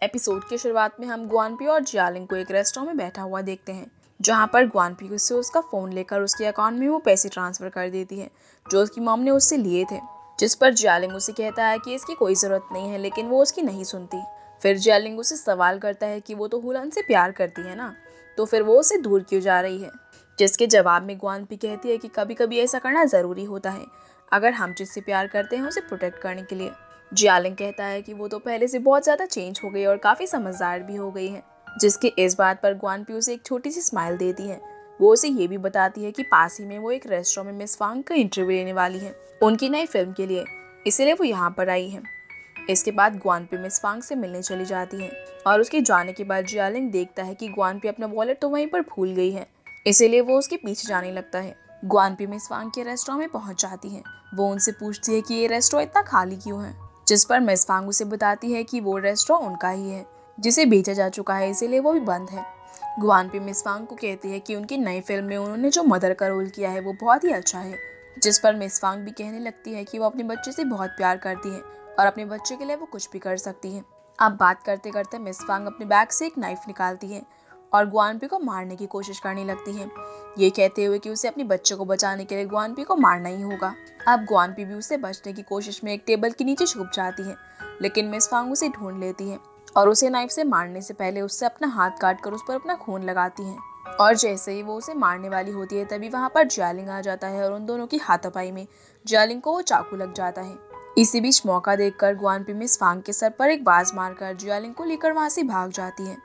Episode की शुरुआत में हम ग्वानपी और जियालिंग को एक रेस्टोरेंट में बैठा हुआ देखते हैं, जहां पर ग्वानपी उससे उसका फ़ोन लेकर उसके अकाउंट में वो पैसे ट्रांसफ़र कर देती है जो उसकी मॉम ने उससे लिए थे। जिस पर जियालिंग उसे कहता है कि इसकी कोई ज़रूरत नहीं है, लेकिन वो उसकी नहीं सुनती। फिर जियालिंग उसे सवाल करता है कि वो तो हुलान से प्यार करती है ना, तो फिर वो उसे दूर क्यों जा रही है। जिसके जवाब में ग्वानपी कहती है कि कभी कभी ऐसा करना ज़रूरी होता है अगर हम जिससे प्यार करते हैं उसे प्रोटेक्ट करने के लिए। जियालिंग कहता है कि वो तो पहले से बहुत ज़्यादा चेंज हो गई और काफ़ी समझदार भी हो गई है। जिसकी इस बात पर ग्वानपी उसे एक छोटी सी स्माइल देती है। वो उसे ये भी बताती है कि पास ही में वो एक रेस्टोरेंट में मिस वांग का इंटरव्यू लेने वाली है उनकी नई फिल्म के लिए, इसीलिए वो यहाँ पर आई है। इसके बाद ग्वानपी मिस वांग से मिलने चली जाती है और उसके जाने के बाद जियालिंग देखता है कि ग्वानपी अपना वॉलेट तो वहीं पर भूल गई है, इसीलिए वो उसके पीछे जाने लगता है। ग्वानपी मिस वांग के रेस्टोरेंट में पहुंच जाती है। वो उनसे पूछती है कि ये रेस्टोरेंट इतना खाली क्यों है, जिस पर मिस वांग उसे बताती है कि वो रेस्टोरेंट उनका ही है जिसे बेचा जा चुका है, इसीलिए वो भी बंद है। ग्वानपी मिस वांग को कहती है कि उनकी नई फिल्म में उन्होंने जो मदर का रोल किया है वो बहुत ही अच्छा है। जिस पर मिस वांग भी कहने लगती है कि वो अपने बच्चे से बहुत प्यार करती है और अपने बच्चे के लिए वो कुछ भी कर सकती है। अब बात करते करते मिस वांग अपने बैग से एक नाइफ निकालती है और ग्वानपी को मारने की कोशिश करने लगती है, ये कहते हुए कि उसे अपने बच्चे को बचाने के लिए ग्वानपी को मारना ही होगा। अब ग्वानपी भी उससे बचने की कोशिश में एक टेबल के नीचे छुप जाती है, लेकिन मिस वांग उसे ढूंढ लेती है और उसे नाइफ से मारने से पहले उससे अपना हाथ काट कर उस पर अपना खून लगाती है। और जैसे ही वो उसे मारने वाली होती है तभी वहाँ पर जियालिंग आ जाता है और उन दोनों की हाथापाई में जियालिंग को वो चाकू लग जाता है। इसी बीच मौका देखकर ग्वानपी मिस वांग के सर पर एक बाज मारकर जियालिंग को लेकर वहाँ से भाग जाती है।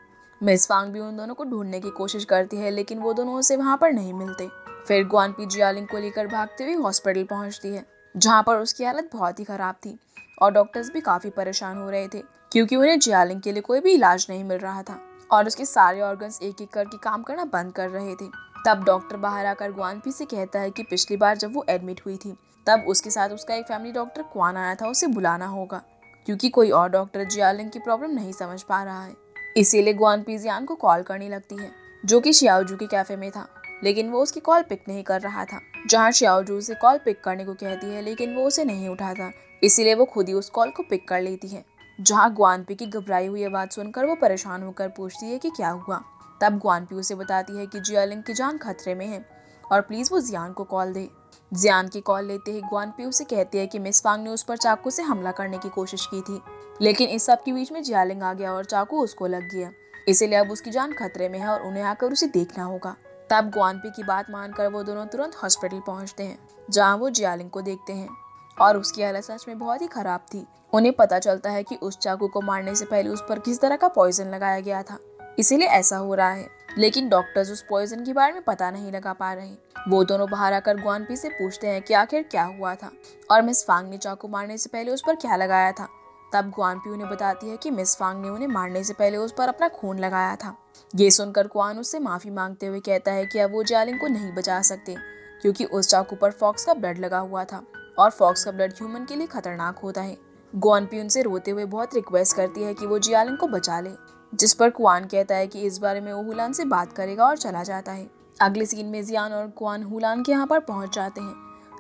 मिस वांग भी उन दोनों को ढूंढने की कोशिश करती है, लेकिन वो दोनों उसे वहाँ पर नहीं मिलते। फिर ग्वानपी जियालिंग को लेकर भागते हुए हॉस्पिटल पहुँचती है, जहाँ पर उसकी हालत बहुत ही खराब थी और डॉक्टर्स भी काफ़ी परेशान हो रहे थे क्योंकि उन्हें जियालिंग के लिए कोई भी इलाज नहीं मिल रहा था और उसके सारे ऑर्गन्स एक एक करके काम करना बंद कर रहे थे। तब डॉक्टर बाहर आकर ग्वानपी से कहता है कि पिछली बार जब वो एडमिट हुई थी तब उसके साथ उसका एक फैमिली डॉक्टर क्वान आया था, उसे बुलाना होगा क्योंकि कोई और डॉक्टर जियालिंग की प्रॉब्लम नहीं समझ पा रहा है। इसीलिए ग्वानपी जियान को कॉल करने लगती है जो कि शियाओजू के कैफे में था, लेकिन वो उसकी कॉल पिक नहीं कर रहा था। जहाँ शियाओजू उसे कॉल पिक करने को कहती है लेकिन वो उसे नहीं उठाता, इसीलिए वो खुद ही उस कॉल को पिक कर लेती है। जहाँ ग्वानपी की घबराई हुई आवाज़ सुनकर वो परेशान होकर पूछती है कि क्या हुआ। तब ग्वानपी उसे बताती है कि जियालिंग की जान खतरे में है और प्लीज़ वो जियान को कॉल दे। जियान की कॉल लेते ही ग्वानपी उसे कहती है कि मिस वांग ने उस पर चाकू से हमला करने की कोशिश की थी, लेकिन इस सब के बीच में जियालिंग आ गया और चाकू उसको लग गया, इसीलिए अब उसकी जान खतरे में है और उन्हें आकर उसे देखना होगा। तब ग्वानपी की बात मानकर वो दोनों तुरंत हॉस्पिटल पहुंचते हैं, जहां वो जियालिंग को देखते हैं और उसकी हालत सच में बहुत ही खराब थी। उन्हें पता चलता है कि उस चाकू को मारने से पहले उस पर किस तरह का पॉइजन लगाया गया था, इसीलिए ऐसा हो रहा है, लेकिन डॉक्टर्स उस पॉइजन के बारे में पता नहीं लगा पा रहे। वो दोनों बाहर आकर ग्वानपी से पूछते हैं कि आखिर क्या हुआ था और मिस वांग ने चाकू मारने से पहले उस पर क्या लगाया था। तब ग्वानपी उन्हें बताती है कि मिस वांग ने उन्हें मारने से पहले उस पर अपना खून लगाया था। ये सुनकर क्वान उससे माफी मांगते हुए कहता है कि अब वो जियालिंग को नहीं बचा सकते क्योंकि उस चाकू पर फॉक्स का ब्लड लगा हुआ था और फॉक्स का ब्लड ह्यूमन के लिए खतरनाक होता है। ग्वानपी उनसे रोते हुए बहुत रिक्वेस्ट करती है कि वो जियालिंग को बचा ले, जिस पर क्वान कहता है कि इस बारे में वो हुलान से बात करेगा और चला जाता है। अगले सीन में जियान और क्वान हुलान के यहाँ पर पहुंच जाते हैं,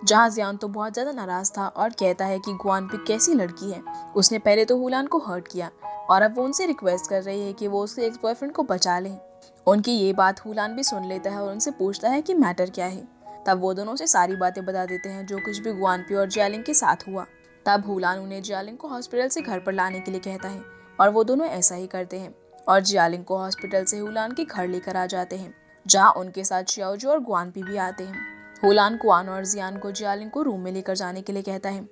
जहाँ जियान तो बहुत ज़्यादा नाराज था और कहता है कि ग्वानपी कैसी लड़की है, उसने पहले तो हुलान को हर्ट किया और अब वो उनसे रिक्वेस्ट कर रही है कि वो उसके एक्स बॉयफ्रेंड को बचा लें। उनकी ये बात हुलान भी सुन लेता है और उनसे पूछता है कि मैटर क्या है। तब वो दोनों से सारी बातें बता देते हैं जो कुछ भी ग्वानपी और जियालिंग के साथ हुआ। तब हुलान उन्हें जियालिंग को हॉस्पिटल से घर पर लाने के लिए कहता है और वो दोनों ऐसा ही करते हैं और जियालिंग को हॉस्पिटल से हुलान के घर लेकर आ जाते हैं, जहाँ उनके साथ शियाओजू और ग्वानपी भी आते हैं। हुलान क्वान और जियान को जियालिंग को रूम में लेकर जाने के लिए कहता है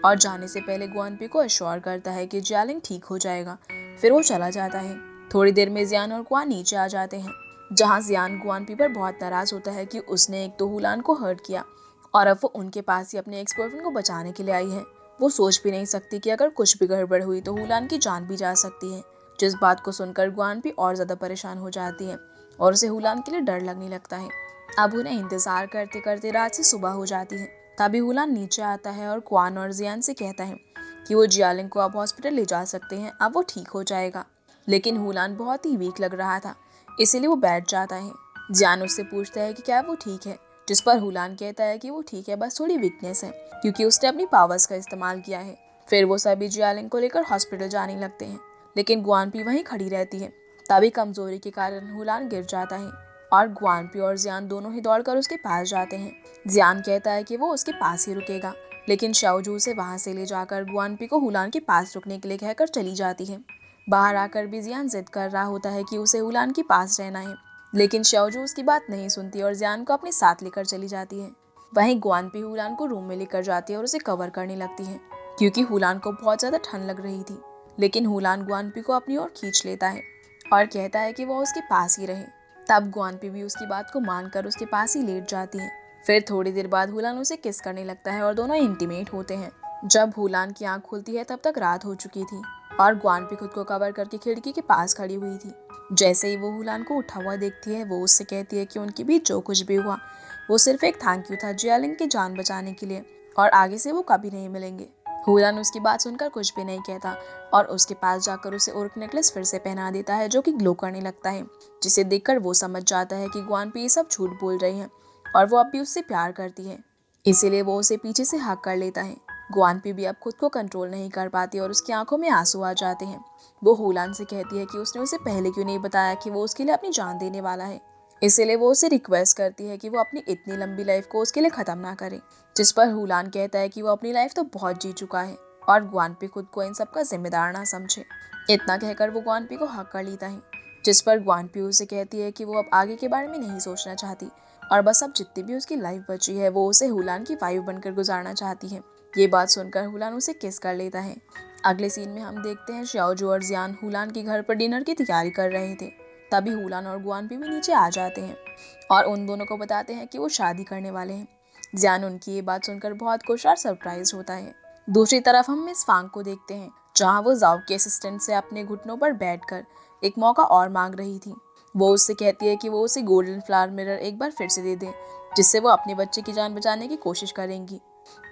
और जाने से पहले ग्वानपी को अश्योर करता है कि जियालिंग ठीक हो जाएगा। फिर वो चला जाता है। थोड़ी देर में जियान और क्वान नीचे आ जाते हैं, जहाँ जियान ग्वानपी पर बहुत नाराज होता है कि उसने एक तो हुलान को हर्ट किया और अब वो उनके पास ही अपने एक्स बॉयफ्रेंड को बचाने के लिए आई है। वो सोच भी नहीं सकती कि अगर कुछ भी गड़बड़ हुई तो हुलान की जान भी जा सकती है। जिस बात को सुनकर ग्वानपी और ज्यादा परेशान हो जाती है और उसे हुलान के लिए डर लगने लगता है। अब उन्हें इंतजार करते करते रात से सुबह हो जाती है। तभी हुलान नीचे आता है और क्वान और जियान से कहता है कि वो जियालिंग को अब हॉस्पिटल ले जा सकते हैं, अब वो ठीक हो जाएगा। लेकिन हुलान बहुत ही वीक लग रहा था, इसीलिए वो बैठ जाता है। जियान उससे पूछता है कि क्या वो ठीक है, जिस पर हुलान कहता है कि वो ठीक है, बस थोड़ी वीकनेस है क्योंकि उसने अपनी पावर्स का इस्तेमाल किया है। फिर वो सभी जियालिंग को लेकर हॉस्पिटल जाने लगते हैं, लेकिन ग्वानपी वहीं खड़ी रहती है। तभी कमजोरी के कारण हुलान गिर जाता है और ग्वानपी और जियान दोनों ही दौड़कर उसके पास जाते हैं। जियान कहता है कि वो उसके पास ही रुकेगा, लेकिन शाओजू उसे वहां से ले जाकर ग्वानपी को हुलान के पास रुकने के लिए कहकर चली जाती है। बाहर आकर भी जियान जिद कर रहा होता है कि उसे हुलान के पास रहना है, लेकिन शाओजू उसकी बात नहीं सुनती और जियान को अपने साथ लेकर चली जाती है। वहीं ग्वानपी हुलान को रूम में लेकर जाती है और उसे कवर करने लगती है, क्योंकि हुलान को बहुत ज्यादा ठंड लग रही थी। लेकिन हुलान ग्वानपी को अपनी ओर खींच लेता है और कहता है कि वो उसके पास ही रहे। तब ग्वानपी भी उसकी बात को मानकर उसके पास ही लेट जाती है। फिर थोड़ी देर बाद हुलान उसे किस करने लगता है और दोनों इंटीमेट होते हैं। जब हुलान की आंख खुलती है तब तक रात हो चुकी थी और ग्वानपी खुद को कवर करके खिड़की के पास खड़ी हुई थी। जैसे ही वो हुलान को उठा हुआ देखती है, वो उससे कहती है कि उनके बीच जो कुछ भी हुआ वो सिर्फ एक थैंक यू था जियालिंग की जान बचाने के लिए, और आगे से वो कभी नहीं मिलेंगे। हुलान उसकी बात सुनकर कुछ भी नहीं कहता और उसके पास जाकर उसे ओर्क नेकलेस फिर से पहना देता है, जो कि ग्लो करने लगता है, जिसे देखकर वो समझ जाता है कि ग्वानपी ये सब झूठ बोल रही है और वो अब भी उससे प्यार करती है। इसीलिए वो उसे पीछे से हक कर लेता है। ग्वानपी भी अब खुद को कंट्रोल नहीं कर पाती और उसकी आंखों में आंसू आ जाते हैं। वो हुलान से कहती है कि उसने उसे पहले क्यों नहीं बताया कि वो उसके लिए अपनी जान देने वाला है। इसीलिए वो उसे रिक्वेस्ट करती है कि वो अपनी इतनी लंबी लाइफ को उसके लिए खत्म ना करे, जिस पर हुलान कहता है कि वो अपनी लाइफ तो बहुत जी चुका है और ग्वानपी खुद को इन सब का जिम्मेदार ना समझे। इतना कहकर वो ग्वानपी को हक कर लेता है, जिस पर ग्वानपी उसे कहती है कि वो अब आगे के बारे में नहीं सोचना चाहती और बस अब जितनी भी उसकी लाइफ बची है वो उसे हुलान की वाइफ बनकर गुजारना चाहती है। ये बात सुनकर हुलान उसे किस कर लेता है। अगले सीन में हम देखते हैं शाओजू और जियान हुलान के घर पर डिनर की तैयारी कर रहे थे। तभी हुलान और ग्वानपी भी नीचे आ जाते हैं और उन दोनों को बताते हैं कि वो शादी करने वाले हैं। जियान उनकी ये बात सुनकर बहुत खुश और सरप्राइज होता है। दूसरी तरफ हम मिस फांग को देखते हैं, जहाँ वो जाओ के असिस्टेंट से अपने घुटनों पर बैठकर एक मौका और मांग रही थी। वो उससे कहती है कि वो उसे गोल्डन फ्लावर मिरर एक बार फिर से दे दे, जिससे वो अपने बच्चे की जान बचाने की कोशिश करेंगी।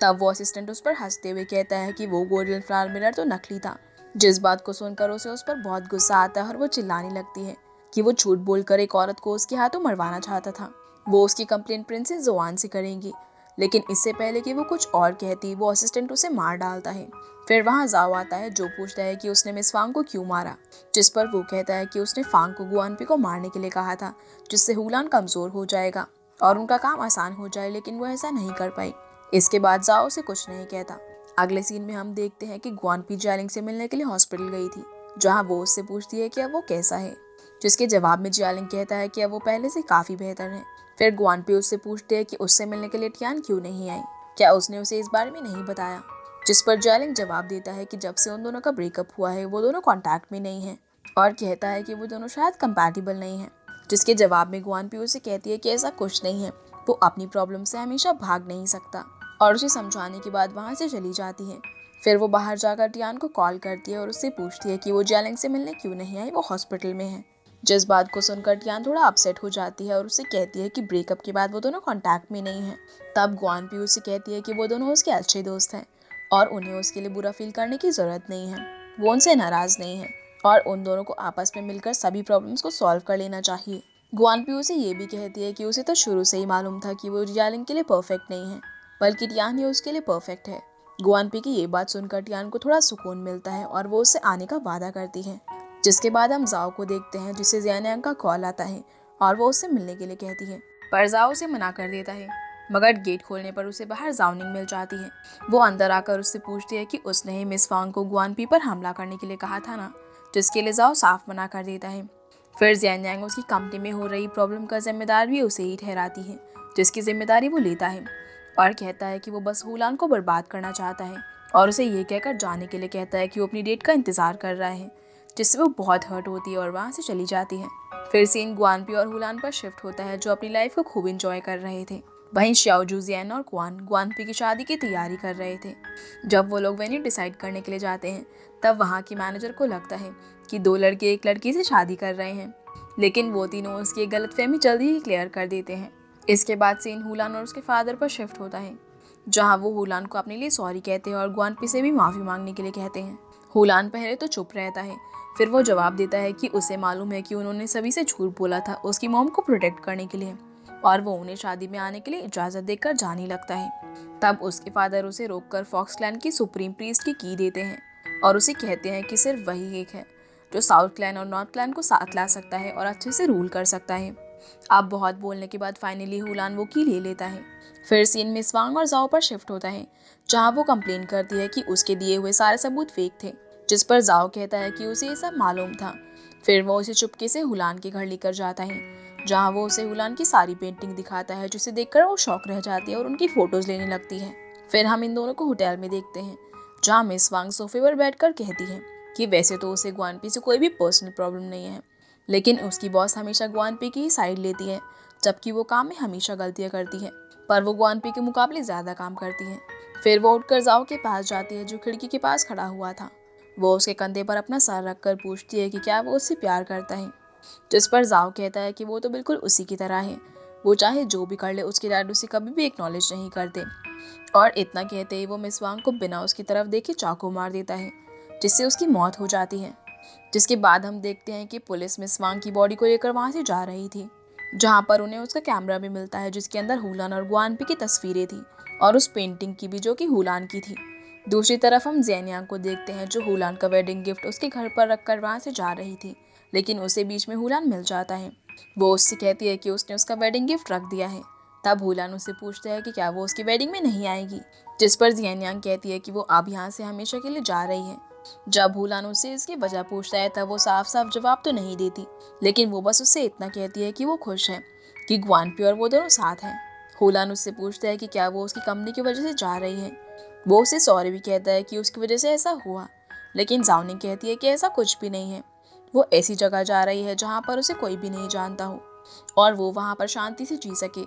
तब वो असिस्टेंट उस पर हंसते हुए कहता है कि वो गोल्डन फ्लावर मिरर तो नकली था। जिस बात को सुनकर उसे उस पर बहुत गुस्सा आता है और वो चिल्लाने लगती है कि वो झूठ बोलकर एक औरत को उसके हाथों मरवाना चाहता था। वो उसकी कंप्लेंट प्रिंसेस जोआन से करेंगी, लेकिन इससे पहले कि वो कुछ और कहती वो असिस्टेंट उसे मार डालता है। फिर वहाँ जाओ आता है, जो पूछता है कि उसने मिस फांग को क्यों मारा, जिस पर वो कहता है कि उसने फांग को ग्वानपी को मारने के लिए कहा था, जिससे हुलान कमजोर हो जाएगा और उनका काम आसान हो जाए, लेकिन वो ऐसा नहीं कर पाई। इसके बाद जाओ से कुछ नहीं कहता। अगले सीन में हम देखते हैं कि ग्वानपी जियालिंग से मिलने के लिए हॉस्पिटल गई थी, जहाँ वो उससे पूछती है कि अब वो कैसा है, जिसके जवाब में जियालिंग कहता है कि अब वो पहले से काफी बेहतर है। फिर ग्वानपी उससे पूछती है कि उससे मिलने के लिए टियान क्यों नहीं आई, क्या उसने उसे इस बारे में नहीं बताया, जिस पर जियालिंग जवाब देता है कि जब से उन दोनों का ब्रेकअप हुआ है वो दोनों कांटेक्ट में नहीं है और कहता है कि वो दोनों शायद कंपैटिबल नहीं है। जिसके जवाब में ग्वानपी उसे कहती है कि ऐसा कुछ नहीं है, वो अपनी प्रॉब्लम से हमेशा भाग नहीं सकता, और उसे समझाने के बाद वहाँ से चली जाती है। फिर वो बाहर जाकर टियान को कॉल करती है और उससे पूछती है कि वो जियालिंग से मिलने क्यों नहीं आई, वो हॉस्पिटल में है। जिस बात को सुनकर टियान थोड़ा अपसेट हो जाती है और उसे कहती है कि ब्रेकअप के बाद वो दोनों कांटेक्ट में नहीं है। तब ग्वानपी उसे कहती है कि वो दोनों उसके अच्छे दोस्त हैं और उन्हें उसके लिए बुरा फील करने की जरूरत नहीं है, वो उनसे नाराज नहीं है और उन दोनों को आपस में मिलकर सभी प्रॉब्लम्स को सॉल्व कर लेना चाहिए। ग्वानपी उसे ये भी कहती है कि उसे तो शुरू से ही मालूम था कि वो जियालिंग के लिए परफेक्ट नहीं है, बल्कि टियान ही उसके लिए परफेक्ट है। ग्वानपी की ये बात सुनकर टियान को थोड़ा सुकून मिलता है और वो उससे आने का वादा करती है। जिसके बाद हम जाओ को देखते हैं, जिसे जियानियांग का कॉल आता है और वो उससे मिलने के लिए कहती है, पर जाओ उसे मना कर देता है। मगर गेट खोलने पर उसे बाहर जाओनिंग मिल जाती है। वो अंदर आकर उससे पूछती है कि उसने ही मिस फांग को ग्वानपी पर हमला करने के लिए कहा था ना, जिसके लिए जाओ साफ मना कर देता है। फिर जियानियांग उसकी कंपनी में हो रही प्रॉब्लम का जिम्मेदार भी उसे ही ठहराती है, जिसकी जिम्मेदारी वो लेता है और कहता है कि वो बस हुलान को बर्बाद करना चाहता है और उसे ये कहकर जाने के लिए कहता है कि वो अपनी डेट का इंतजार कर रहा है, जिससे वो बहुत हर्ट होती है और वहाँ से चली जाती है। फिर सीन ग्वानपी और हुलान पर शिफ्ट होता है, जो अपनी लाइफ को खूब एंजॉय कर रहे थे। वहीं शाओजू, जियान और ग्वानपी की शादी की तैयारी कर रहे थे। जब वो लोग वेन्यू डिसाइड करने के लिए जाते हैं, तब वहाँ की मैनेजर को लगता है कि दो लड़के एक लड़की से शादी कर रहे हैं, लेकिन वो तीनों उसकी एक गलतफहमी जल्दी ही क्लियर कर देते हैं। इसके बाद सीन हुलान और उसके फादर पर शिफ्ट होता है, जहाँ वो हुलान को अपने लिए सॉरी कहते हैं और ग्वानपी से भी माफ़ी मांगने के लिए कहते हैं। हुलान पहले तो चुप रहता है, फिर वो जवाब देता है कि उसे मालूम है कि उन्होंने सभी से झूठ बोला था उसकी मॉम को प्रोटेक्ट करने के लिए, और वो उन्हें शादी में आने के लिए इजाज़त देकर जाने लगता है। तब उसके फादर उसे रोककर फॉक्सलैंड की सुप्रीम प्रीस्ट की देते हैं और उसे कहते हैं कि सिर्फ वही एक है जो साउथ क्लैन और नॉर्थ क्लैन को साथ ला सकता है और अच्छे से रूल कर सकता है। अब बहुत बोलने के बाद फाइनली हुलान वो की ले लेता है। फिर सीन मिस वांग और जाओ पर शिफ्ट होता है, जहाँ वो कंप्लेन करती है कि उसके दिए हुए सारे सबूत फेक थे, जिस पर जाओ कहता है कि उसे ये सब मालूम था। फिर वो उसे चुपके से हुलान के घर लेकर जाता है, जहाँ वो उसे हुलान की सारी पेंटिंग दिखाता है, जिसे देखकर वो शॉक रह जाती है और उनकी फोटोज लेने लगती है। फिर हम इन दोनों को होटल में देखते हैं, जहाँ मिस वांग सोफे पर बैठकर कहती है कि वैसे तो उसे ग्वानपी से कोई भी पर्सनल प्रॉब्लम नहीं है, लेकिन उसकी बॉस हमेशा ग्वानपी की ही साइड लेती है, जबकि वो काम में हमेशा गलतियाँ करती है, पर वो ग्वानपी के मुकाबले ज़्यादा काम करती है। फिर वो उठकर जाओ के पास जाती है, जो खिड़की के पास खड़ा हुआ था। वो उसके कंधे पर अपना सर रखकर पूछती है कि क्या वो उससे प्यार करता है, जिस पर जाओ कहता है कि वो तो बिल्कुल उसी की तरह है, वो चाहे जो भी कर ले उसके डैड उसे कभी भी एक्नॉलेज नहीं करते। और इतना कहते ही वो मिस वांग को बिना उसकी तरफ देखे चाकू मार देता है, जिससे उसकी मौत हो जाती है। जिसके बाद हम देखते हैं कि पुलिस मिस वांग की बॉडी को लेकर वहाँ से जा रही थी, जहाँ पर उन्हें उसका कैमरा भी मिलता है, जिसके अंदर हुलान और ग्वानपी की तस्वीरें थी, और उस पेंटिंग की भी, जो कि हुलान की थी। दूसरी तरफ हम ज़ेनियांग को देखते हैं, जो हुलान का वेडिंग गिफ्ट उसके घर पर रखकर वहाँ से जा रही थी, लेकिन उसे बीच में हुलान मिल जाता है। वो उससे कहती है कि उसने उसका वेडिंग गिफ्ट रख दिया है। तब हुलान उससे पूछता है कि क्या वो उसकी वेडिंग में नहीं आएगी, जिस पर ज़ेनियांग कहती है कि वो अब यहाँ से हमेशा के लिए जा रही है। जब हुलान उससे इसकी वजह पूछता है, तब वो साफ साफ जवाब तो नहीं देती, लेकिन वो बस उससे इतना कहती है कि वो खुश है कि ग्वानपी और वो दोनों साथ हैं। हुलान उससे पूछता है कि क्या वो उसकी कंपनी की वजह से जा रही है। वो उसे सॉरी भी कहता है कि उसकी वजह से ऐसा हुआ, लेकिन जाओनी कहती है कि ऐसा कुछ भी नहीं है, वो ऐसी जगह जा रही है जहाँ पर उसे कोई भी नहीं जानता हो और वो वहाँ पर शांति से जी सके।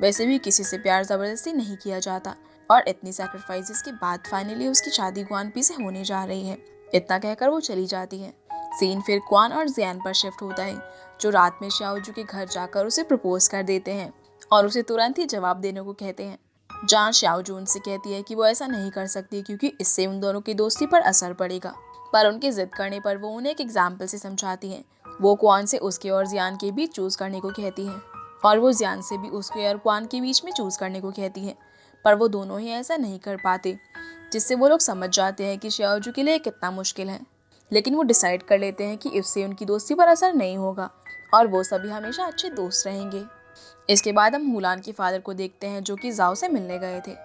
वैसे भी किसी से प्यार ज़बरदस्ती नहीं किया जाता। और इतनी सैक्रिफाइसेस के बाद फाइनली उसकी शादी ग्वानपी से होने जा रही है। इतना कहकर वो चली जाती है। सीन फिर क्वान और जियान पर शिफ्ट होता है, जो रात में शाओजू के घर जाकर उसे प्रपोज कर देते हैं और उसे तुरंत ही जवाब देने को कहते हैं। जहाँ शाओजू उनसे कहती है कि वो ऐसा नहीं कर सकती, क्योंकि इससे उन दोनों की दोस्ती पर असर पड़ेगा। पर उनकी जिद करने पर वो उन्हें एक एग्जाम्पल से समझाती है। वो क्वान से उसके और जियान के बीच चूज करने को कहती है, और वो जियान से भी उसके और क्वान के बीच में चूज करने को कहती है, पर वो दोनों ही ऐसा नहीं कर पाते, जिससे वो लोग समझ जाते हैं कि शाओजू के लिए कितना मुश्किल है। लेकिन वो डिसाइड कर लेते हैं कि इससे उनकी दोस्ती पर असर नहीं होगा और वो सभी हमेशा अच्छे दोस्त रहेंगे। इसके बाद हम हुलान के फादर को देखते हैं, जो कि जाओ से मिलने गए थे।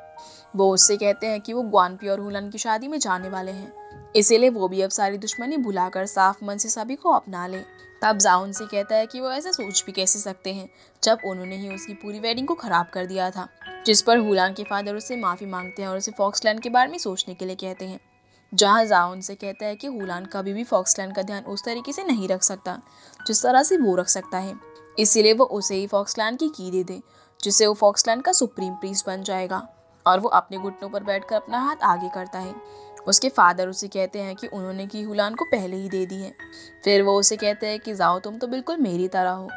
वो उससे कहते हैं कि वो ग्वानपी और हुलान की शादी में जाने वाले हैं, इसीलिए वो भी अब सारी दुश्मनी भुलाकर साफ मन से सभी को अपना ले। तब जाओ उनसे कहता है कि वो ऐसा सोच भी कैसे सकते हैं, जब उन्होंने ही उसकी पूरी वेडिंग को खराब कर दिया था। जिस पर हुलान के फादर उससे माफ़ी मांगते हैं और उसे फॉक्सलैंड के बारे में सोचने के लिए कहते हैं। जहाँ जाओ उनसे कहता है कि हुलान कभी भी फॉक्सलैंड का ध्यान उस तरीके से नहीं रख सकता जिस तरह से वो रख सकता है, इसीलिए वो उसे ही फॉक्सलैंड की दे दे, जिससे वो फॉक्सलैंड का सुप्रीम प्रीस्ट बन जाएगा। और वो अपने घुटनों पर बैठकर अपना हाथ आगे करता है। उसके फादर उसे कहते हैं कि उन्होंने की हुलान को पहले ही दे दी है। फिर वो उसे कहते हैं कि जाओ तुम तो बिल्कुल मेरी तरह हो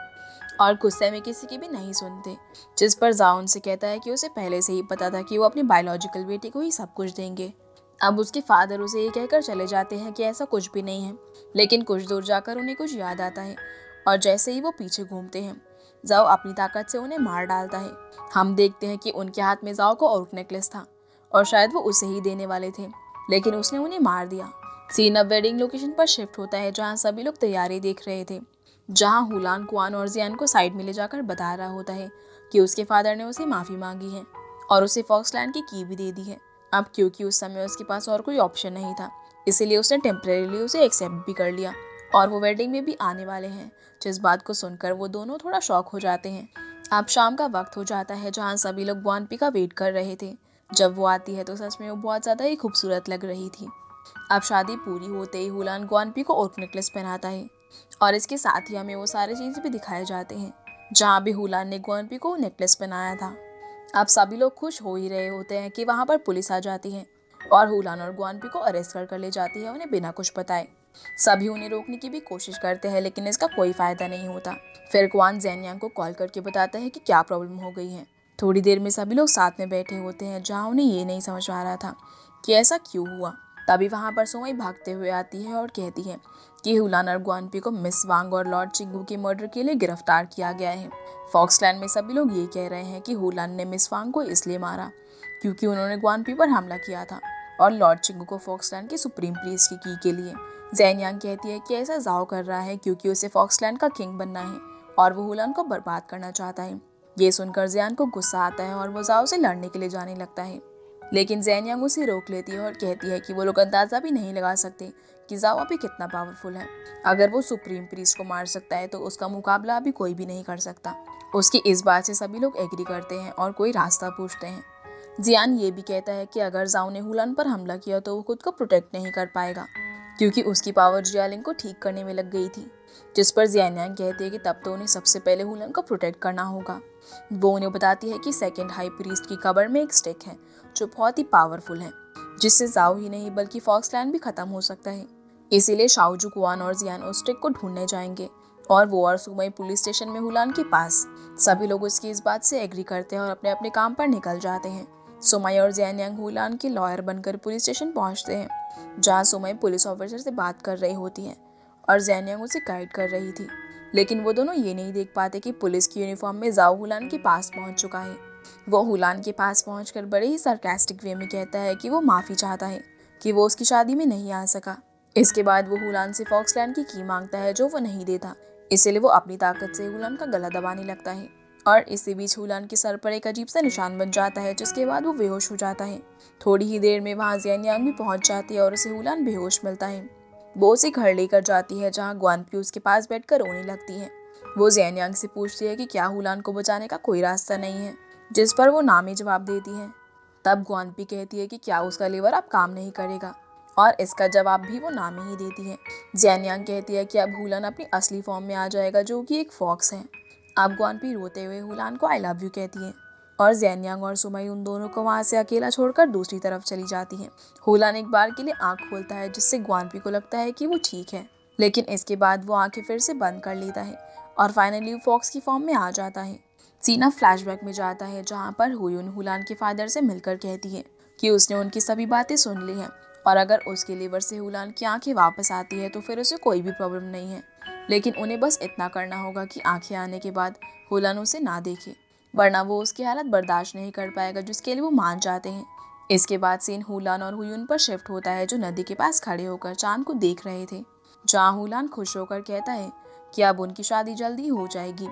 और गुस्से में किसी की भी नहीं सुनते। जिस पर जाओ उनसे कहता है कि उसे पहले से ही पता था कि वो अपनी बायोलॉजिकल बेटी को ही सब कुछ देंगे। अब उसके फादर उसे ये कहकर चले जाते हैं कि ऐसा कुछ भी नहीं है, लेकिन कुछ दूर जाकर उन्हें कुछ याद आता है और जैसे ही वो पीछे घूमते हैं, जाओ अपनी ताकत से उन्हें मार डालता है। हम देखते हैं कि उनके हाथ में जाओ को और नेकलेस था और शायद वो उसे ही देने वाले थे, लेकिन उसने उन्हें मार दिया। सीन अब वेडिंग लोकेशन पर शिफ्ट होता है, जहाँ सभी लोग तैयारी देख रहे थे, जहाँ हुलान क्वान और जियान को साइड में ले जाकर बता रहा होता है कि उसके फादर ने उसे माफ़ी मांगी है और उसे फॉक्सलैंड की भी दे दी है। अब क्योंकि उस समय उसके पास और कोई ऑप्शन नहीं था, इसीलिए उसने टेम्परेरीली उसे एक्सेप्ट भी कर लिया और वो वेडिंग में भी आने वाले हैं। जिस बात को सुनकर वो दोनों थोड़ा शॉक हो जाते हैं। अब शाम का वक्त हो जाता है, जहाँ सभी लोग ग्वानपी का वेट कर रहे थे। जब वो आती है तो सच में वो बहुत ज़्यादा ही खूबसूरत लग रही थी। अब शादी पूरी होते ही हुलान ग्वानपी को ओर्क नेकलेस पहनाता है और इसके साथ ही हमें वो सारे चीज़ें भी दिखाए जाते हैं, जहाँ भी हुलान ने ग्वानपी को नेकलेस पहनाया था। अब सभी लोग खुश हो ही रहे होते हैं कि वहाँ पर पुलिस आ जाती है और हुलान और ग्वानपी को अरेस्ट कर ले जाती है, उन्हें बिना कुछ बताए। सभी उन्हें रोकने की भी कोशिश करते हैं, लेकिन इसका कोई फायदा नहीं होता। फिर क्वान ज़ेनियांग को कॉल करके बताता है कि क्या प्रॉब्लम हो गई है। थोड़ी देर में सभी लोग साथ में बैठे होते हैं, जहाँ उन्हें ये नहीं समझ आ रहा था कि ऐसा क्यों हुआ। तभी वहाँ पर सोई भागते हुए आती है और कहती है कि हुलान और ग्वानपी को मिस वांग और लॉर्ड चिंगू के मर्डर के लिए गिरफ्तार किया गया है। फॉक्सलैंड में सभी लोग ये कह रहे हैं कि हुलान ने मिस वांग को इसलिए मारा क्योंकि उन्होंने ग्वानपी पर हमला किया था और लॉर्ड चिंगू को फॉक्सलैंड के सुप्रीम प्रीस्ट की की के लिए। ज़ेन यांग कहती है कि ऐसा जाओ कर रहा है क्योंकि उसे फॉक्सलैंड का किंग बनना है और वो हुलान को बर्बाद करना चाहता है। ये सुनकर ज़ियान को गुस्सा आता है और वो जाओ से लड़ने के लिए जाने लगता है, लेकिन ज़ेन यांग उसे रोक लेती है और कहती है कि वो लोग अंदाजा भी नहीं लगा सकते कि जाओ अभी कितना पावरफुल है। अगर वो सुप्रीम प्रीस्ट को मार सकता है तो उसका मुकाबला अभी कोई भी नहीं कर सकता। उसकी इस बात से सभी लोग एग्री करते हैं और कोई रास्ता पूछते हैं। ज़ियान ये भी कहता है कि अगर जाओ ने हुलान पर हमला किया तो वो खुद को प्रोटेक्ट नहीं कर पाएगा क्योंकि उसकी पावर जियालिंग को ठीक करने में लग गई थी। जिस पर ज़ियान यांग कहती है कि तब तो उन्हें सबसे पहले हुलान को प्रोटेक्ट करना होगा। वो उन्हें बताती है कि सेकंड हाई प्रीस्ट की कबर में एक स्टिक है जो बहुत ही पावरफुल है, जिससे जाओ ही नहीं बल्कि फॉक्सलैंड भी खत्म हो सकता है। इसीलिए शाओजू, कुआन और ज़ियान उस स्टिक को ढूंढने जाएंगे और वो और सुमई पुलिस स्टेशन में हुलान के पास। सभी लोग उसकी इस बात से एग्री करते हैं और अपने अपने काम पर निकल जाते हैं। सुमई और ज़ियान यांग हुलान के लॉयर बनकर पुलिस स्टेशन पहुंचते हैं, जहां सुमई पुलिस ऑफिसर से बात कर रही होती है और ज़ियान यांग उसे गाइड कर रही थी। लेकिन वो दोनों ये नहीं देख पाते कि पुलिस की यूनिफॉर्म में जाओ हुलान के पास पहुंच चुका है। वो हुलान के पास पहुंचकर बड़े ही सरकास्टिक वे में कहता है कि वो माफ़ी चाहता है कि वो उसकी शादी में नहीं आ सका। इसके बाद वो हुलान से फॉक्सलैंड की मांगता है जो वो नहीं देता, इसलिए वो अपनी ताकत से हुलान का गला दबाने लगता है और इसी बीच हुलान के सर पर एक अजीब सा निशान बन जाता है, जिसके बाद वो बेहोश हो जाता है। थोड़ी ही देर में वहाँ ज़ेन यांग भी पहुँच जाती है और उसे हुलान बेहोश मिलता है। वो उसे घर लेकर जाती है जहाँ ग्वानपी उसके पास बैठकर रोने लगती है। वो ज़ेन यांग से पूछती है कि क्या हुलान को बचाने का कोई रास्ता नहीं है, जिस पर वो ना में जवाब देती है। तब ग्वानपी कहती है कि क्या उसका लीवर अब काम नहीं करेगा, और इसका जवाब भी वो ना में ही देती है। ज़ेन यांग कहती है कि अब हुलान अपनी असली फॉर्म में आ जाएगा जो कि एक फॉक्स है। अब ग्वानपी रोते हुए हुलान को आई लव यू कहती है और ज़ेन यांग और सुमई उन दोनों को वहाँ से अकेला छोड़कर दूसरी तरफ चली जाती है। हुलान एक बार के लिए आंख खोलता है, जिससे ग्वानपी को लगता है कि वो ठीक है, लेकिन इसके बाद वो आंखें फिर से बंद कर लेता है और फाइनली वो फॉक्स की फॉर्म में आ जाता है। सीना फ्लैशबैक में जाता है जहाँ पर हुयुन हुलान के फादर से मिलकर कहती है कि उसने उनकी सभी बातें सुन ली हैं और अगर उसके लीवर से हुलान की आंखें वापस आती है तो फिर उसे कोई भी प्रॉब्लम नहीं है, लेकिन उन्हें बस इतना करना होगा कि आंखें आने के बाद हुलान उसे ना देखे, वरना वो उसकी हालत बर्दाश्त नहीं कर पाएगा, जिसके लिए वो मान जाते हैं। इसके बाद सीन हुलान और हुयुन पर शिफ्ट होता है, जो नदी के पास खड़े होकर चांद को देख रहे थे, जहाँ हुलान खुश होकर कहता है कि अब उनकी शादी जल्दी हो जाएगी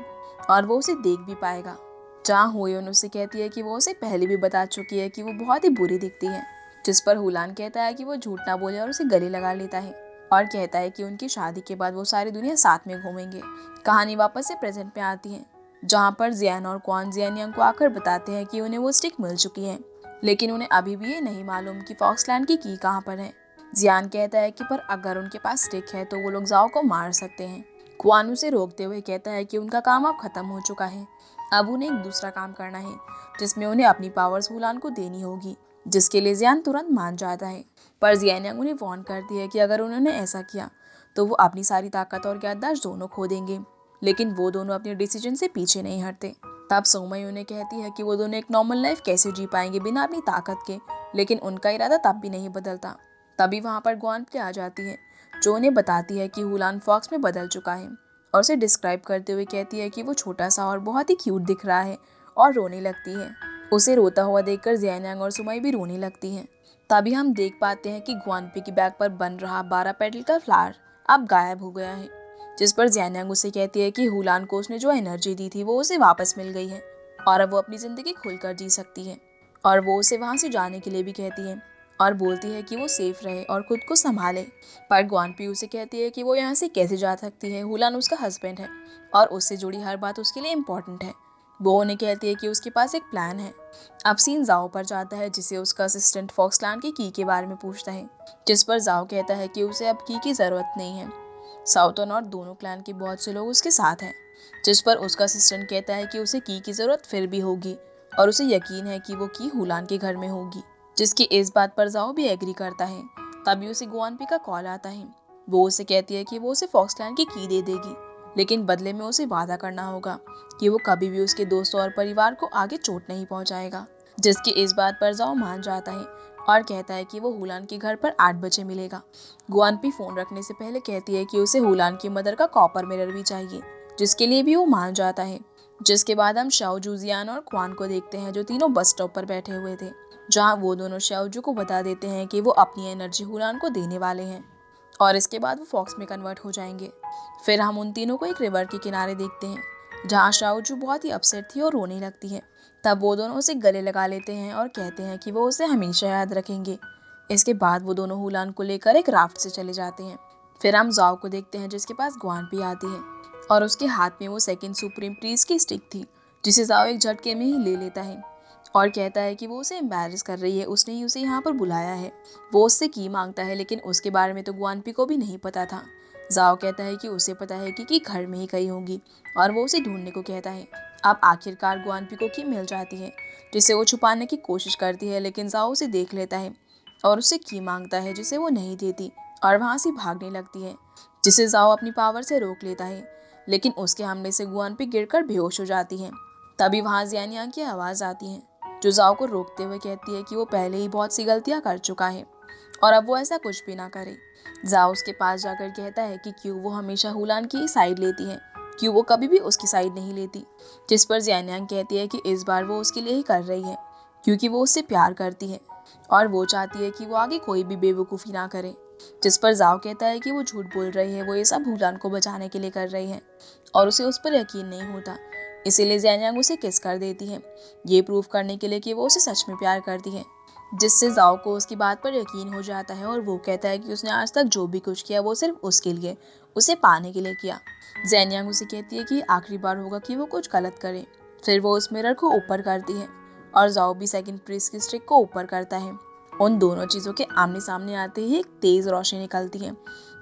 और वो उसे देख भी पाएगा, जहाँ हुयुन उससे कहती है कि वो उसे पहले भी बता चुकी है कि वो बहुत ही बुरी दिखती है, जिस पर हुलान कहता है कि वो झूठ ना बोले और उसे गले लगा लेता है और कहता है कि उनकी शादी के बाद वो सारी दुनिया साथ में घूमेंगे। कहानी वापस से प्रेजेंट में आती है, जहाँ पर ज़ियान और क्वान ज़ियान यांग को आकर बताते हैं कि उन्हें वो स्टिक मिल चुकी है, लेकिन उन्हें अभी भी ये नहीं मालूम कि फॉक्सलैंड की कहाँ पर है। ज़ियान कहता है कि पर अगर उनके पास स्टिक है तो वो लोग जाओ को मार सकते हैं। क्वान उसे रोकते हुए कहता है कि उनका काम अब खत्म हो चुका है, अब उन्हें एक दूसरा काम करना है जिसमें उन्हें अपनी पावर्स हुलान को देनी होगी, जिसके लिए ज़ियान तुरंत मान जाता है। पर ज़ियान यांग उन्हें वार्न करती है कि अगर उन्होंने ऐसा किया तो वो अपनी सारी ताकत और याददाश्त दोनों खो देंगे, लेकिन वो दोनों अपने डिसीजन से पीछे नहीं हटते। तब सुमई उन्हें कहती है कि वो दोनों एक नॉर्मल लाइफ कैसे जी पाएंगे बिना अपनी ताकत के, लेकिन उनका इरादा तब भी नहीं बदलता। तभी वहाँ पर ग्वानप्ले आ जाती है, जो उन्हें बताती है कि हुलान फॉक्स में बदल चुका है और उसे डिस्क्राइब करते हुए कहती है कि वो छोटा सा और बहुत ही क्यूट दिख रहा है और रोने लगती है। उसे रोता हुआ देखकर ज़ियान यांग और सुमई भी रोने लगती हैं। तभी हम देख पाते हैं कि ग्वानपी की बैग पर बन रहा 12 पेटल का फ्लावर अब गायब हो गया है, जिस पर ज़ियान यांग उसे कहती है कि हुलान को उसने जो एनर्जी दी थी वो उसे वापस मिल गई है और अब वो अपनी ज़िंदगी खुलकर जी सकती है, और वो उसे वहाँ से जाने के लिए भी कहती है और बोलती है कि वो सेफ रहे और खुद को संभाले। पर ग्वानपी उसे कहती है कि वो यहाँ से कैसे जा सकती है, हुलान उसका हस्बैंड है और उससे जुड़ी हर बात उसके लिए इम्पोर्टेंट है। वो उन्हें कहती है कि उसके पास एक प्लान है। अब सीन जाओ पर जाता है, जिसे उसका असिस्टेंट फॉक्सलैंड की के बारे में पूछता है, जिस पर जाओ कहता है कि उसे अब की ज़रूरत नहीं है, साउथ और नॉर्थ दोनों क्लैन के बहुत से लोग उसके साथ हैं। जिस पर उसका असिस्टेंट कहता है कि उसे की ज़रूरत फिर भी होगी और उसे यकीन है कि वो की हुलान के घर में होगी, जिसकी इस बात पर जाओ भी एग्री करता है। तभी उसे ग्वानपी का कॉल आता है। वो उसे कहती है कि वो उसे फॉक्सलैंड की दे देगी, लेकिन बदले में उसे वादा करना होगा कि वो कभी भी उसके दोस्तों और परिवार को आगे चोट नहीं पहुंचाएगा, जिसकी इस बात पर जाओ मान जाता है और कहता है कि वो हुलान के घर पर 8 बजे मिलेगा। ग्वानपी फोन रखने से पहले कहती है कि उसे हुलान की मदर का कॉपर मिरर भी चाहिए, जिसके लिए भी वो मान जाता है। जिसके बाद हम शाओजू, जियान और क्वान को देखते हैं जो तीनों बस स्टॉप पर बैठे हुए थे, जहाँ वो दोनों शाओजू को बता देते हैं कि वो अपनी एनर्जी हुलान को देने वाले हैं और इसके बाद वो फॉक्स में कन्वर्ट हो जाएंगे। फिर हम उन तीनों को एक रिवर के किनारे देखते हैं जहाँ शाओजू बहुत ही अपसेट थी और रोने लगती है। तब वो दोनों उसे गले लगा लेते हैं और कहते हैं कि वो उसे हमेशा याद रखेंगे। इसके बाद वो दोनों हुलान को लेकर एक राफ्ट से चले जाते हैं। फिर हम जाओ को देखते हैं जिसके पास ग्वानपी आती है और उसके हाथ में वो सेकंड सुप्रीम प्रीस्ट की स्टिक थी, जिसे जाओ एक झटके में ही ले लेता है और कहता है कि वो उसे एम्बैरेस कर रही है, उसने ही उसे यहाँ पर बुलाया है। वो उससे की मांगता है लेकिन उसके बारे में तो ग्वानपी को भी नहीं पता था। जाओ कहता है कि उसे पता है कि घर में ही कहीं होंगी और वो उसे ढूंढने को कहता है। अब आखिरकार ग्वानपी को की मिल जाती है जिसे वो छुपाने की कोशिश करती है, लेकिन जाओ उसे देख लेता है और उससे की मांगता है जिसे वो नहीं देती और वहाँ से भागने लगती है, जिसे जाओ अपनी पावर से रोक लेता है। लेकिन उसके हमले से ग्वानपी गिरकर बेहोश हो जाती है। तभी वहाँ जियानियांग की आवाज़ आती है जो जाओ को रोकते हुए कहती है कि वो पहले ही बहुत सी गलतियाँ कर चुका है और अब वो ऐसा कुछ भी ना करे। जाओ उसके पास जाकर कहता है कि क्यों वो हमेशा हुलान की ही साइड लेती है, क्यों वो कभी भी उसकी साइड नहीं लेती। जिस पर जियानियांग कहती है कि इस बार वो उसके लिए ही कर रही है क्योंकि वो उससे प्यार करती है और वो चाहती है कि वो आगे कोई भी बेवकूफ़ी ना करे। जिस पर जाओ कहता है कि वो झूठ बोल रही है, वो ये सब हुलान को बचाने के लिए कर रही है और उसे उस पर यकीन नहीं होता। इसीलिए जियानियांग उसे किस कर देती है, ये प्रूव करने के लिए कि वो उसे सच में प्यार करती है। जिससे जाओ को उसकी बात पर यकीन हो जाता है और वो कहता है कि उसने आज तक जो भी कुछ किया वो सिर्फ उसके लिए, उसे पाने के लिए किया। जियानियांग उसे कहती है कि आखिरी बार होगा कि वो कुछ गलत करे। फिर वो उस मिरर को ऊपर करती है और जाओ भी सेकंड प्रीस्ट की स्टिक को ऊपर करता है। उन दोनों चीज़ों के आमने सामने आते ही एक तेज़ रोशनी निकलती है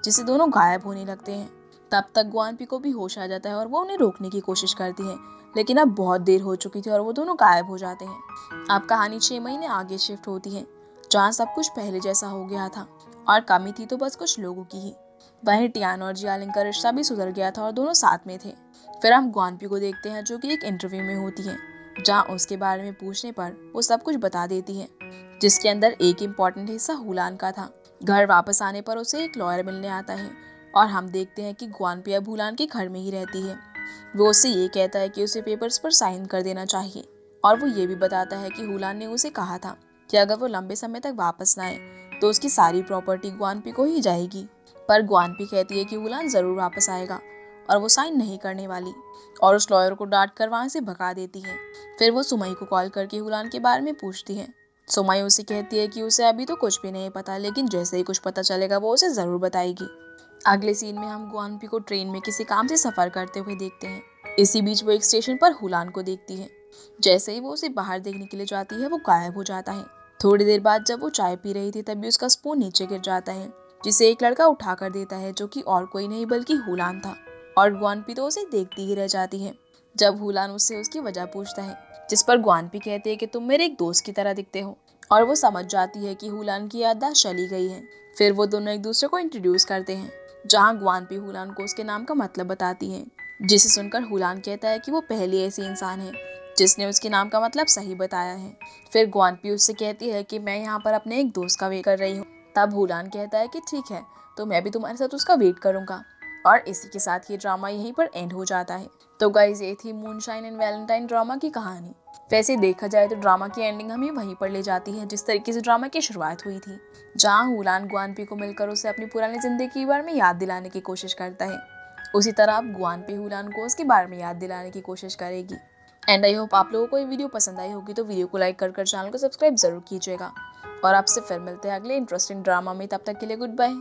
जिससे दोनों गायब होने लगते हैं। तब तक ग्वानपी को भी होश आ जाता है और वो उन्हें रोकने की कोशिश करती है, लेकिन अब बहुत देर हो चुकी थी और वो दोनों गायब हो जाते हैं। अब कहानी 6 महीने आगे शिफ्ट होती है जहाँ सब कुछ पहले जैसा हो गया था और कमी थी तो बस कुछ लोगों की ही। वहीं टियान और जियालिंग का रिश्ता भी सुधर गया था और दोनों साथ में थे। फिर हम ग्वानपी को देखते हैं जो कि एक इंटरव्यू में होती है जहाँ उसके बारे में पूछने पर वो सब कुछ बता देती है, जिसके अंदर एक इम्पॉर्टेंट हिस्सा हुलान का था। घर वापस आने पर उसे एक लॉयर मिलने आता है और हम देखते हैं कि ग्वानपी अब हुलान के घर में ही रहती है। वो उससे ये कहता है कि उसे पेपर्स पर साइन कर देना चाहिए और वो ये भी बताता है कि हुलान ने उसे कहा था कि अगर वो लंबे समय तक वापस ना आए तो उसकी सारी प्रॉपर्टी ग्वानपी को ही जाएगी। पर ग्वानपी कहती है कि हुलान ज़रूर वापस आएगा और वो साइन नहीं करने वाली और उस लॉयर को डांट कर वहाँ से भगा देती है। फिर वो सुमई को कॉल करके हुलान के बारे में पूछती है। सुमई उसे कहती है कि उसे अभी तो कुछ भी नहीं पता, लेकिन जैसे ही कुछ पता चलेगा वो उसे ज़रूर बताएगी। अगले सीन में हम ग्वानपी को ट्रेन में किसी काम से सफ़र करते हुए देखते हैं। इसी बीच वो एक स्टेशन पर हुलान को देखती है। जैसे ही वो उसे बाहर देखने के लिए जाती है वो गायब हो जाता है। थोड़ी देर बाद जब वो चाय पी रही थी तभी उसका स्पून नीचे गिर जाता है, जिसे एक लड़का उठा कर देता है जो कि और कोई नहीं बल्कि हुलान था। और ग्वानपी तो उसे देखती ही रह जाती है जब हुलान उससे उसकी वजह पूछता है, जिस पर ग्वानपी कहती है कि तुम मेरे एक दोस्त की तरह दिखते हो और वो समझ जाती है कि हुलान की याददाश्त चली गई है। फिर वो दोनों एक दूसरे को इंट्रोड्यूस करते हैं जहाँ ग्वानपी हुलान को उसके नाम का मतलब बताती है, जिसे सुनकर हुलान कहता है कि वो पहली ऐसी इंसान है जिसने उसके नाम का मतलब सही बताया है। फिर ग्वानपी उससे कहती है कि मैं यहाँ पर अपने एक दोस्त का वेट कर रही हूँ। तब हुलान कहता है कि ठीक है, तो मैं भी तुम्हारे साथ उसका वेट करूँगा। और इसी के साथ ये ड्रामा यहीं पर एंड हो जाता है। तो गाइज ये थी मूनशाइन एंड वैलेंटाइन ड्रामा की कहानी। वैसे देखा जाए तो ड्रामा की एंडिंग हमें वहीं पर ले जाती है जिस तरीके से ड्रामा की शुरुआत हुई थी, जहाँ हुलान ग्वानपी को मिलकर उसे अपनी पुरानी जिंदगी के बारे में याद दिलाने की कोशिश करता है। उसी तरह अब ग्वानपी हुलान को उसके बारे में याद दिलाने की कोशिश करेगी। एंड आई होप आप लोगों को ये वीडियो पसंद आई होगी, तो वीडियो को लाइक कर चैनल को सब्सक्राइब जरूर कीजिएगा। और आपसे फिर मिलते हैं अगले इंटरेस्टिंग ड्रामा में। तब तक के लिए गुड बाय।